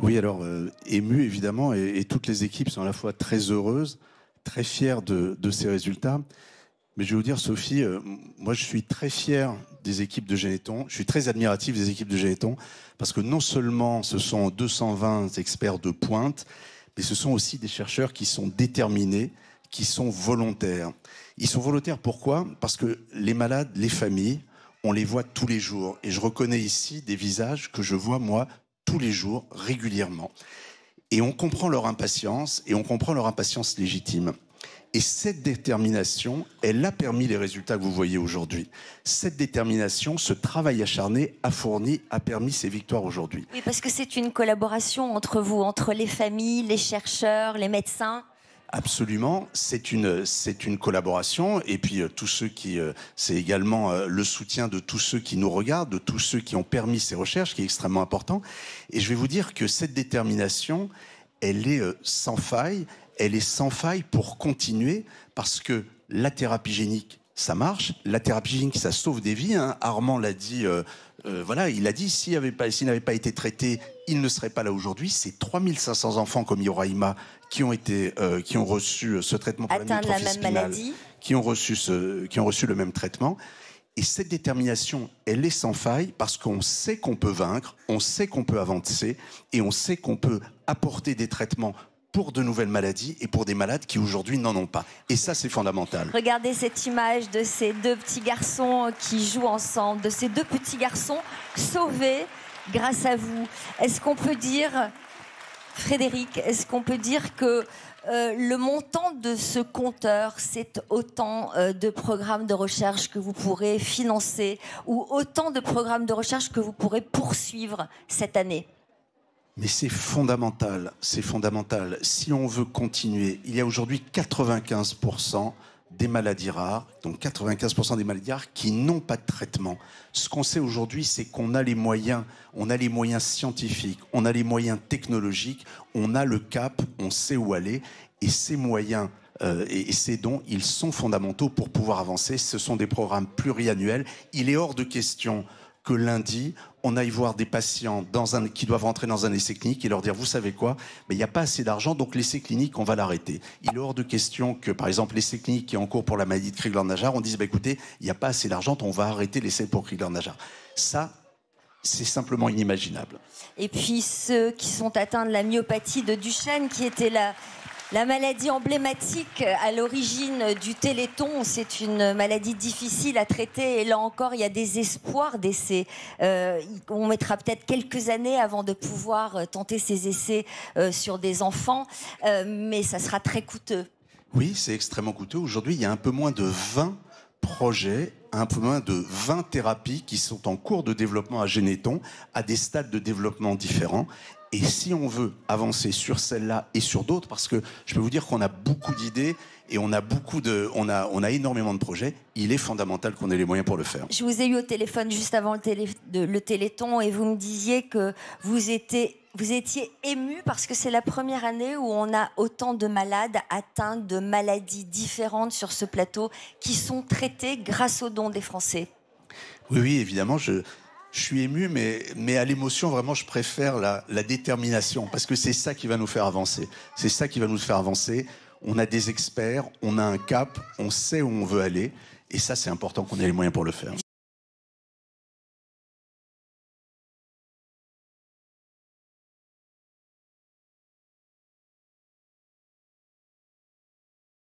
Oui, alors, ému évidemment, et toutes les équipes sont à la fois très heureuses, très fières de ces résultats. Mais je vais vous dire, Sophie, moi je suis très fier des équipes de Généton, je suis très admiratif des équipes de Généton, parce que non seulement ce sont 220 experts de pointe, mais ce sont aussi des chercheurs qui sont déterminés, qui sont volontaires. Ils sont volontaires pourquoi? Parce que les malades, les familles, on les voit tous les jours. Et je reconnais ici des visages que je vois moi tous les jours, régulièrement. Et on comprend leur impatience, et on comprend leur impatience légitime. Et cette détermination, elle a permis les résultats que vous voyez aujourd'hui. Cette détermination, ce travail acharné a permis ces victoires aujourd'hui. Oui, parce que c'est une collaboration entre vous, entre les familles, les chercheurs, les médecins. Absolument, c'est une collaboration, et puis tous ceux qui, c'est également le soutien de tous ceux qui nous regardent, de tous ceux qui ont permis ces recherches, qui est extrêmement important. Et je vais vous dire que cette détermination, elle est sans faille. Elle est sans faille pour continuer, parce que la thérapie génique, ça marche. La thérapie génique, ça sauve des vies. Hein. Armand l'a dit, voilà, il a dit, s'il n'avait pas été traité, il ne serait pas là aujourd'hui. C'est 3500 enfants comme Yoraïma qui ont reçu ce traitement pour Atteint de la même spinale, maladie. qui ont reçu le même traitement. Et cette détermination, elle est sans faille, parce qu'on sait qu'on peut vaincre, on sait qu'on peut avancer, et on sait qu'on peut apporter des traitements pour de nouvelles maladies et pour des malades qui aujourd'hui n'en ont pas. Et ça, c'est fondamental. Regardez cette image de ces deux petits garçons qui jouent ensemble, de ces deux petits garçons sauvés grâce à vous. Est-ce qu'on peut dire, Frédéric, est-ce qu'on peut dire que le montant de ce compteur, c'est autant de programmes de recherche que vous pourrez financer, ou autant de programmes de recherche que vous pourrez poursuivre cette année? Mais c'est fondamental, c'est fondamental. Si on veut continuer, il y a aujourd'hui 95% des maladies rares, donc 95% des maladies rares qui n'ont pas de traitement. Ce qu'on sait aujourd'hui, c'est qu'on a les moyens scientifiques, on a les moyens technologiques, on a le cap, on sait où aller, et ces moyens et ces dons, ils sont fondamentaux pour pouvoir avancer. Ce sont des programmes pluriannuels. Il est hors de question que lundi, on aille voir des patients qui doivent rentrer dans un essai clinique et leur dire, vous savez quoi, mais il n'y a pas assez d'argent, donc l'essai clinique, on va l'arrêter. Il est hors de question que, par exemple, l'essai clinique qui est en cours pour la maladie de Crigler-Najjar, on dise, écoutez, il n'y a pas assez d'argent, on va arrêter l'essai pour Crigler-Najjar. Ça, c'est simplement inimaginable. Et puis ceux qui sont atteints de la myopathie de Duchenne, qui était la maladie emblématique à l'origine du Téléthon, c'est une maladie difficile à traiter, et là encore il y a des espoirs d'essais. On mettra peut-être quelques années avant de pouvoir tenter ces essais sur des enfants, mais ça sera très coûteux. Oui, c'est extrêmement coûteux. Aujourd'hui, il y a un peu moins de 20 projets, un peu moins de 20 thérapies qui sont en cours de développement à Généton, à des stades de développement différents. Et si on veut avancer sur celle-là et sur d'autres, parce que je peux vous dire qu'on a beaucoup d'idées et on a énormément de projets, il est fondamental qu'on ait les moyens pour le faire. Je vous ai eu au téléphone juste avant le Téléthon, et vous me disiez que vous étiez ému parce que c'est la première année où on a autant de malades atteints de maladies différentes sur ce plateau qui sont traités grâce aux dons des Français. Oui, oui, évidemment, je suis ému, mais à l'émotion, vraiment, je préfère la détermination, parce que c'est ça qui va nous faire avancer. C'est ça qui va nous faire avancer. On a des experts, on a un cap, on sait où on veut aller, et ça, c'est important qu'on ait les moyens pour le faire.